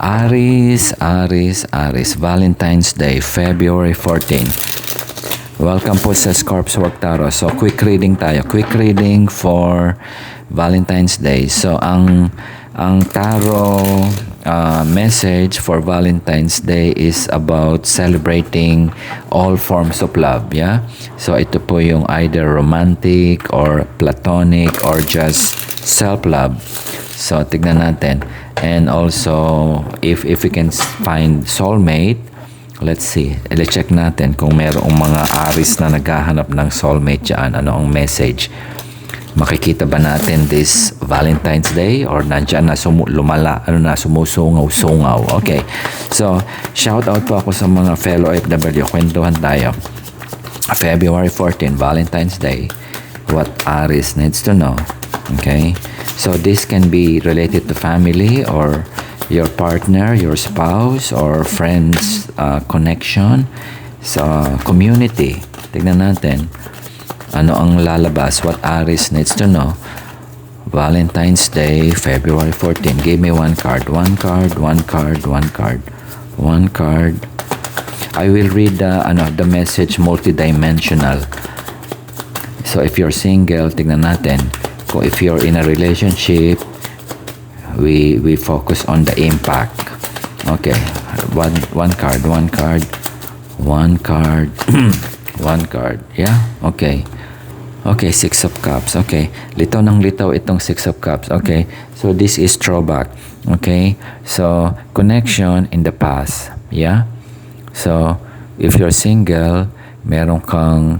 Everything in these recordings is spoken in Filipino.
Aries, Aries, Aries. Valentine's Day, February 14. Welcome po sa Scorp's Work Tarot. So, quick reading tayo. Quick reading for Valentine's Day. So, ang tarot message for Valentine's Day is about celebrating all forms of love. Yeah? So, ito po yung either romantic or platonic or just self-love. So, tignan natin. And also, if we can find soulmate, let's see. Let's check natin kung mayroong mga Aries na naghahanap ng soulmate dyan. Ano ang message? Makikita ba natin this Valentine's Day? Or nandyan na sumusungaw-sungaw? Okay. So, shout out po ako sa mga fellow FW. Kwentuhan tayo. February 14, Valentine's Day. What Aries needs to know. Okay? So, this can be related to family or your partner, your spouse, or friends connection sa community. Tignan natin. Ano ang lalabas? What Aries needs to know. Valentine's Day, February 14. Give me one card. One card, one card, one card. One card. I will read the message multidimensional. So, if you're single, tignan natin. Kung if you're in a relationship, we focus on the impact. Okay. One card, one card, one card, one card. Yeah? Okay. Okay, Six of Cups. Okay. Litaw ng litaw itong Six of Cups. Okay. So, this is throwback. Okay. So, connection in the past. Yeah? So, if you're single, meron kang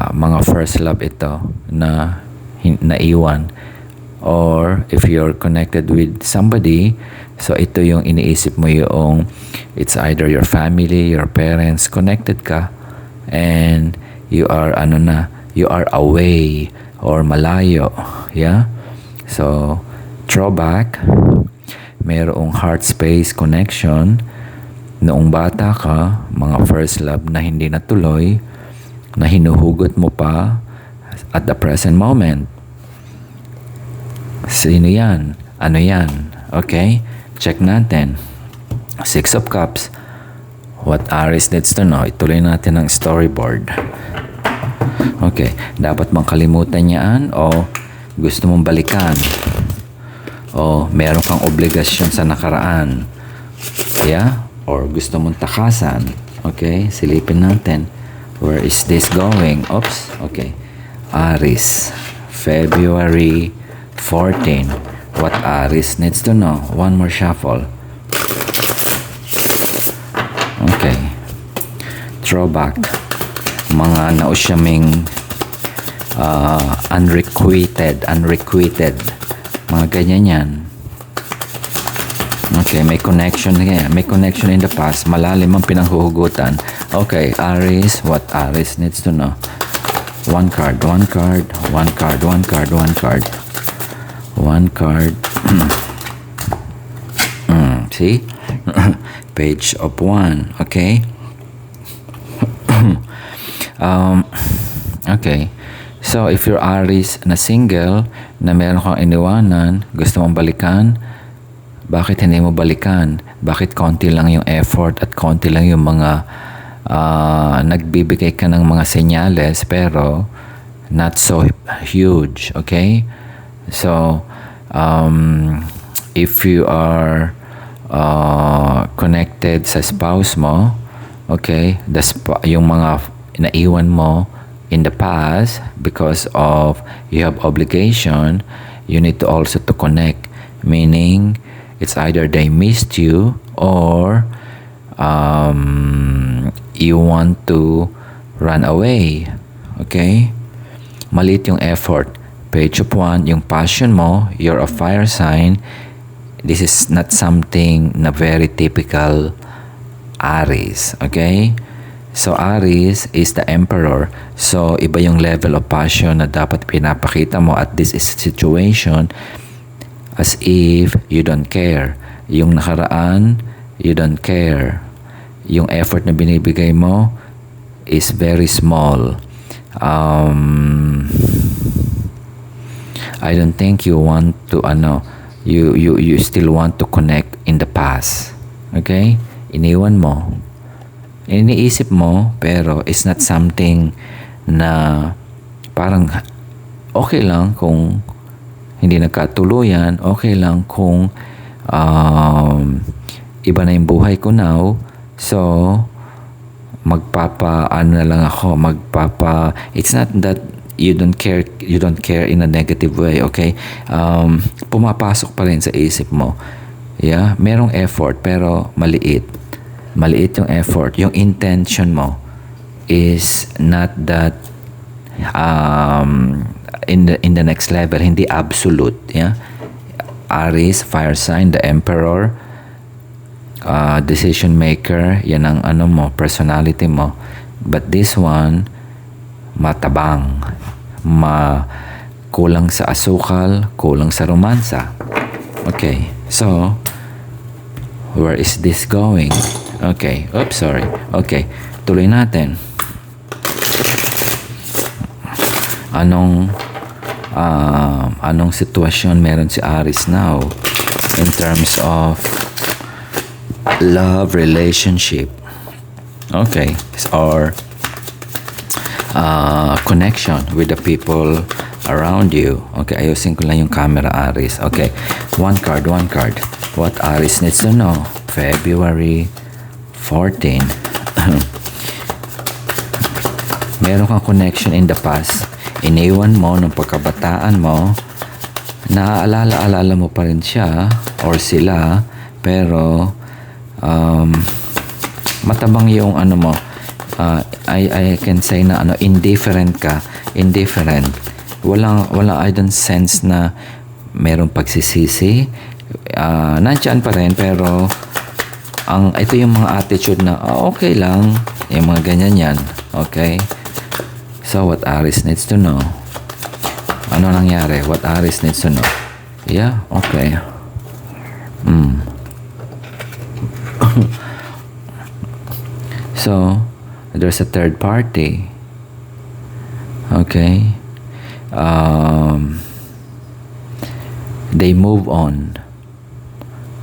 mga first love ito na naiwan. Or if you're connected with somebody, so ito yung iniisip mo yung it's either your family, your parents, connected ka and you are you are away or malayo. Yeah? So, throwback, mayroong heart space connection. Noong bata ka, mga first love na hindi natuloy, na hinuhugot mo pa at the present moment. Sino yan? Ano yan? Okay? Check natin. Six of Cups. What Aries needs to know. Ituloy natin ang storyboard. Okay. Dapat bang kalimutan yan o gusto mong balikan? O meron kang obligasyon sa nakaraan? Yeah? Or gusto mong takasan? Okay? Silipin natin. Where is this going? Oops. Okay. Aries. February 14. What Aries needs to know. One more shuffle. Okay. Throwback. Mga nausyaming unrequited. Mga ganyan yan. Okay, may connection again. May connection in the past. Malalim ang pinanghuhugutan. Okay, Aries. What Aries needs to know. One card, one card, one card, one card, one card. One card. See? Page of one. Okay? Okay. So, if you're Aries na single, na meron kang iniwanan, gusto mong balikan, bakit hindi mo balikan? Bakit konti lang yung effort at konti lang yung mga nagbibigay ka ng mga senyales pero not so huge. Okay? So, if you are connected sa spouse mo, okay, yung mga naiwan mo in the past because of you have obligation, you need to also to connect. Meaning, it's either they missed you or you want to run away. Okay? Maliit yung effort. Page of one, yung passion mo, you're a fire sign. This is not something na very typical Aries. Okay? So, Aries is the emperor. So, iba yung level of passion na dapat pinapakita mo at this is situation as if you don't care. Yung nakaraan, you don't care. Yung effort na binibigay mo is very small. I don't think you want to You still want to connect in the past. Okay? Iniwan mo. Iniisip mo, pero it's not something na parang okay lang kung hindi nagkatuluyan, okay lang kung iba na yung buhay ko now. So, ano na lang ako, it's not that you don't care in a negative way, okay? Pumapasok pa rin sa isip mo. Yeah, merong effort pero maliit yung effort. Yung intention mo is not that in the next level, hindi absolute. Yeah, Aries, fire sign, the emperor, decision maker, yan ang personality mo. But this one, matabang, kulang sa asukal, kulang sa romansa. Okay, so where is this going? Okay, oops, sorry. Okay, tuloy natin. Anong sitwasyon meron si Aries now in terms of love, relationship? Okay, or connection with the people around you. Okay, ayusin ko lang yung camera, Aries. Okay, one card. What Aries needs to know? February 14. Meron kang connection in the past. Iniwan mo nung pagkabataan mo. Naaalala mo pa rin siya or sila, pero matabang yung mo. I can say na indifferent ka. Indifferent. Walang I don't sense na merong pagsisisi. Nandiyan pa rin, pero ito yung mga attitude na okay lang, yung mga ganyan yan. Okay, so what Aries needs to know? Ano nangyari? What Aries needs to know? Yeah, okay. So there's a third party. Okay, they move on.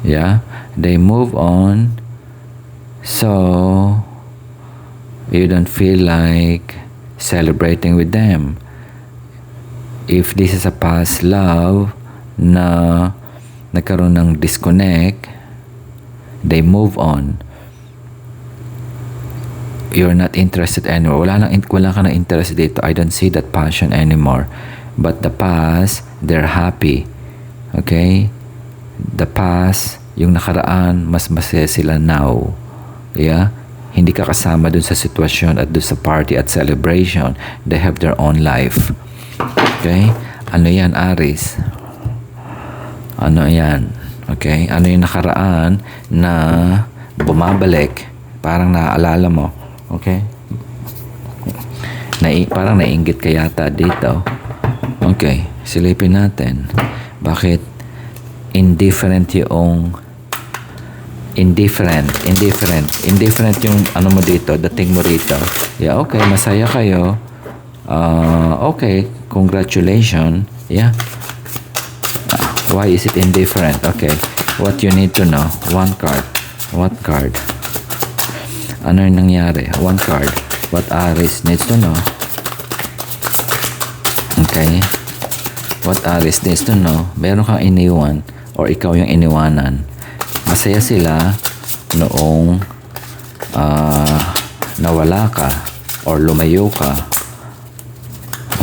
Yeah, they move on. So you don't feel like celebrating with them. If this is a past love na nagkaroon ng disconnect, they move on. You're not interested anymore. Wala ka na interest dito. I don't see that passion anymore. But the past, they're happy. Okay? The past, yung nakaraan, mas masaya sila now. Yeah? Hindi ka kasama dun sa sitwasyon at dun sa party at celebration. They have their own life. Okay? Ano yan, Aries? Ano yan? Okay? Ano yung nakaraan na bumabalik? Parang naaalala mo. Okay? Parang naiinggit ka yata dito. Okay. Silipin natin. Bakit indifferent yung indifferent yung mo dito, dating mo rito. Yeah, okay, masaya kayo. Okay, congratulations. Yeah. Why is it indifferent? Okay, what you need to know. One card. What card? Ano yung nangyari? One card. What Aries needs to know. Okay. What Aries needs to know. Meron kang iniwan or ikaw yung iniwanan. Masaya sila noong nawala ka or lumayo ka.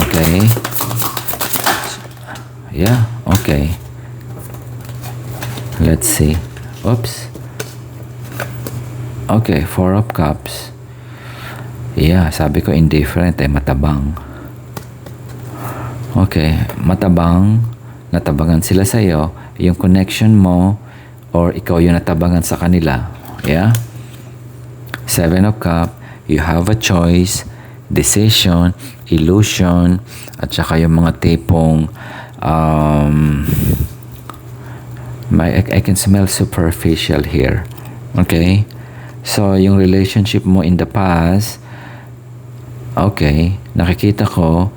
Okay? Yeah, okay. Let's see. Oops. Okay, 4 of Cups. Yeah, sabi ko indifferent, matabang. Okay, matabang. Natabangan sila sa'yo. Yung connection mo or ikaw yung natabangan sa kanila. Yeah? 7 of Cups, you have a choice, decision, illusion, at saka yung mga tipong I can smell superficial here. Okay? So, yung relationship mo in the past, okay, nakikita ko,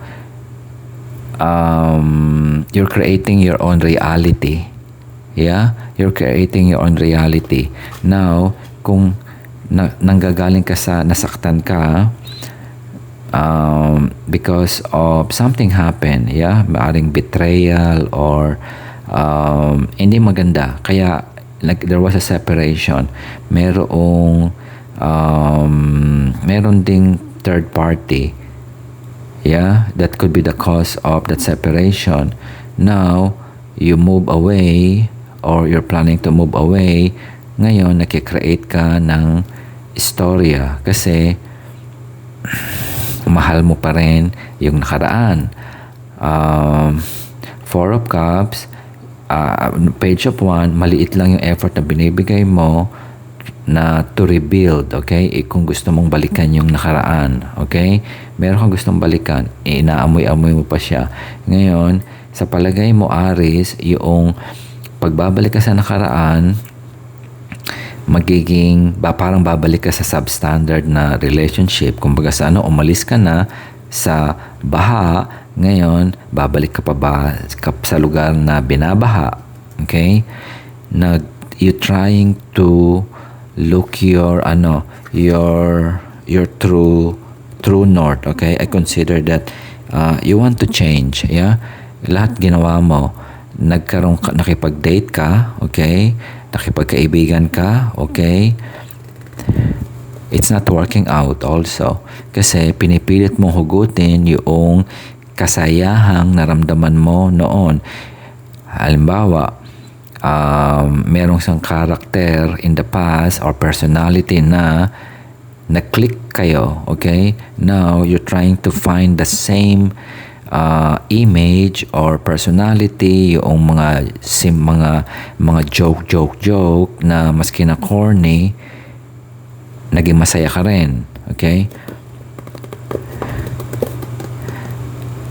you're creating your own reality. Yeah? You're creating your own reality. Now, kung nanggagaling ka sa nasaktan ka, because of something happened, yeah? Maaring betrayal or hindi maganda. Kaya, there was a separation. Meron ding third party. Yeah, that could be the cause of that separation. Now, you move away or you're planning to move away. Ngayon, nakikreate ka ng istorya kasi mahal mo pa rin yung nakaraan. Four of Cups, page of 1, maliit lang yung effort na binibigay mo na to rebuild, okay? Kung gusto mong balikan yung nakaraan, okay? Meron kang gustong balikan, inaamoy-amoy mo pa siya. Ngayon, sa palagay mo, Aries, yung pagbabalik ka sa nakaraan, parang babalik ka sa substandard na relationship. Kumbaga sa umalis ka na sa baha, ngayon, babalik ka pa ba sa lugar na binabaha, okay? You trying to look your true north, okay? I consider that you want to change, yeah? Lahat ginawa mo, nakipag-date ka, okay? Nakipagkaibigan ka, okay? It's not working out also kasi pinipilit mong hugutin yung kasayahang naramdaman mo noon. Halimbawa, merong isang character in the past or personality na na-click kayo, okay? Now, you're trying to find the same image or personality, yung mga joke na maski na corny, naging masaya ka rin, okay?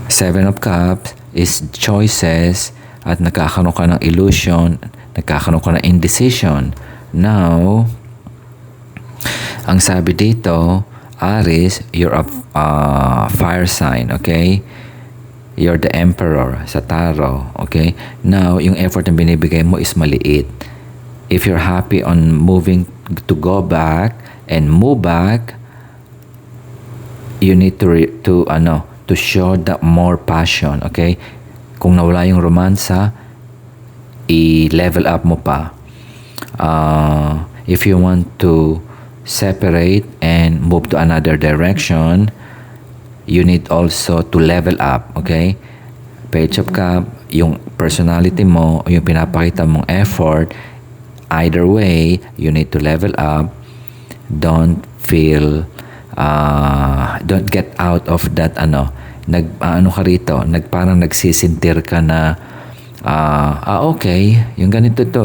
Seven of Cups is choices at nagkakaroon ka ng illusion, nagkakaroon ka ng indecision. Now, ang sabi dito, Aries, you're a fire sign, okay? You're the emperor sa tarot, okay? Now, yung effort na binibigay mo is maliit. If you're happy on moving to go back and move back, you need to show that more passion, okay? Kung nawala yung romansa, i-level up mo pa. If you want to separate and move to another direction, you need also to level up, okay? Page of Cup, yung personality mo, yung pinapakita mong effort, either way, you need to level up. Don't get out of that ka rito, parang nagsisintir ka na okay, yung ganito to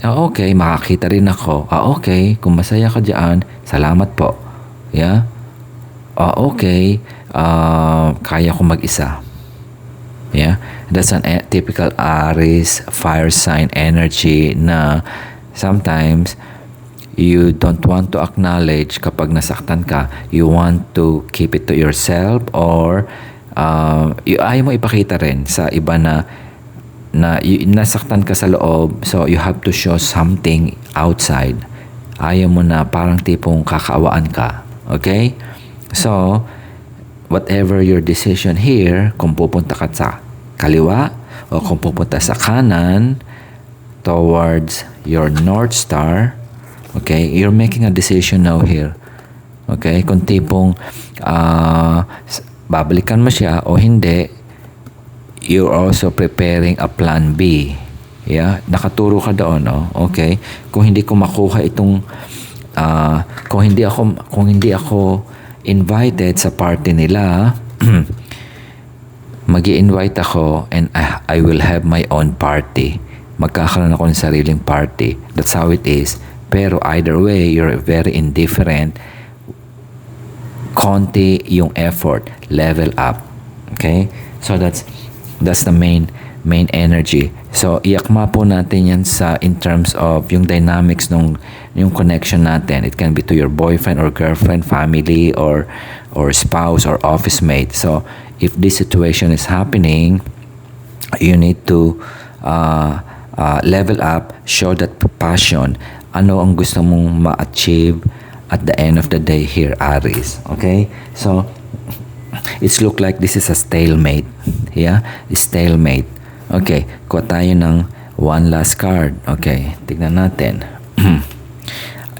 okay, makakita rin ako. Okay, kung masaya ka diyan, salamat po. Yeah? Okay, kaya ko mag-isa. Yeah? That's an typical Aries fire sign energy na sometimes you don't want to acknowledge kapag nasaktan ka. You want to keep it to yourself or ayaw mo ipakita rin sa iba na nasaktan ka sa loob, so you have to show something outside. Ayaw mo na parang tipong kakaawaan ka. Okay? So, whatever your decision here, kung pupunta ka sa kaliwa o kung pupunta sa kanan towards your North Star, okay, you're making a decision now here. Okay, kung tipong babalikan mo siya o hindi, you're also preparing a plan B. Yeah, nakaturo ka doon, no? Okay. Kung hindi ko makuha itong kung hindi ako invited sa party nila, magi-invite ako and I will have my own party. Magkakaroon ako ng sariling party. That's how it is. Pero either way, you're very indifferent. Konti yung effort, level up. Okay? So that's the main energy. So iakma po natin yan in terms of yung dynamics yung connection natin. It can be to your boyfriend or girlfriend, family or spouse or office mate. So if this situation is happening, you need to level up, show that passion. Ano ang gusto mong ma-achieve at the end of the day here, Aries. Okay? So, it's look like this is a stalemate. Yeah? Stalemate. Okay. Kuha tayo ng one last card. Okay. Tignan natin.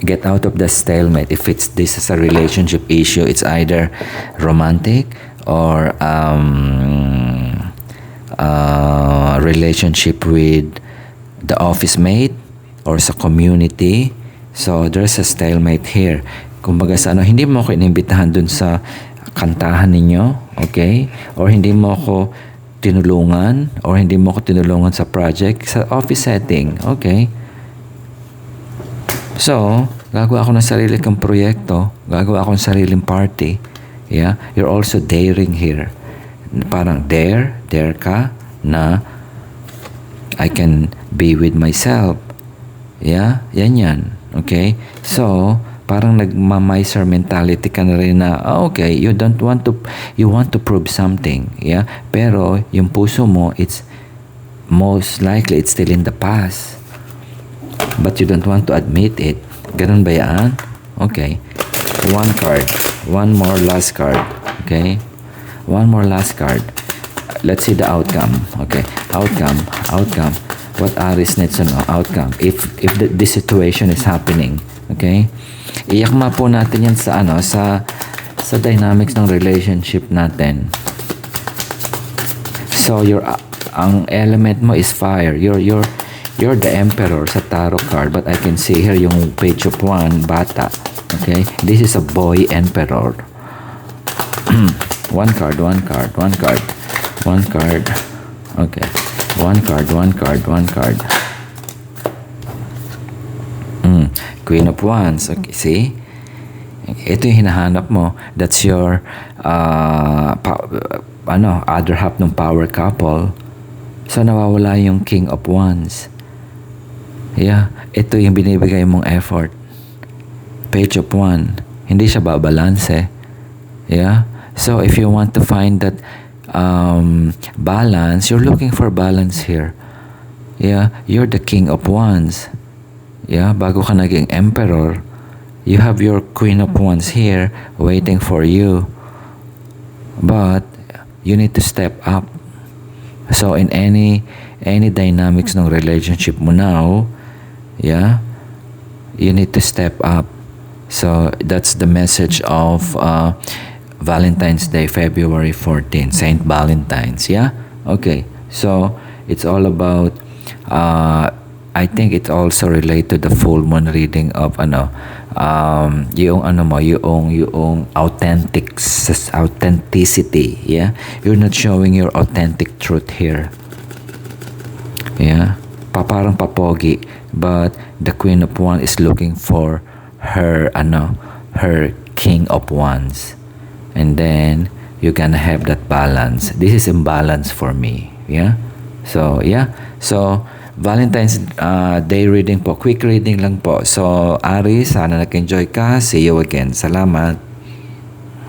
Get out of the stalemate. If this is a relationship issue, it's either romantic or relationship with the office mate or sa community. So there's a stalemate here. Kumbaga sa ano, hindi mo ako inimbitahan dun sa kantahan ninyo, okay? Or hindi mo ako tinulungan or hindi mo ako tinulungan sa project sa office setting, okay? So, gagawa ako ng sarili kong proyekto, gagawa ako ng sariling party. Yeah? You're also daring here. Parang dare ka na I can be with myself. Yeah? Yan. Okay? So, parang nagmamiser mentality ka na rin na, okay, you want to prove something. Yeah? Pero, yung puso mo, it's most likely, it's still in the past. But you don't want to admit it. Ganun ba yan? Okay. One card. One more last card. Okay? One more last card. Let's see the outcome. Okay. Outcome. What Aries needs to know. Outcome. If this situation is happening. Okay? Iyakma po natin yan sa sa dynamics ng relationship natin. So, ang element mo is fire. You're the emperor sa tarot card, but I can see here yung page of one, bata. Okay? This is a boy emperor. One card. Okay. One card. Queen of Wands. Okay, see? Ito yung hinahanap mo. That's your other half ng power couple. So, nawawala yung King of Wands. Yeah, ito yung binibigay mong effort. Page of One. Hindi siya babalanse. Yeah? So, if you want to find that balance, you're looking for balance here. Yeah? You're the King of Wands. Yeah? Bago ka naging Emperor, you have your Queen of Wands here waiting for you. But, you need to step up. So, in any dynamics ng relationship mo now, yeah, you need to step up. So, that's the message of Valentine's Day, February 14, Saint Valentines, yeah? Okay, so, it's all about, I think it also related to the full moon reading of, yung authenticity, yeah? You're not showing your authentic truth here. Yeah? Parang papogi, but the Queen of Wands is looking for her King of Wands, and then you're gonna have that balance. This is imbalance for me. Yeah, so Valentine's Day reading po, quick reading lang po. So Aries, sana nag-enjoy ka. See you again. Salamat.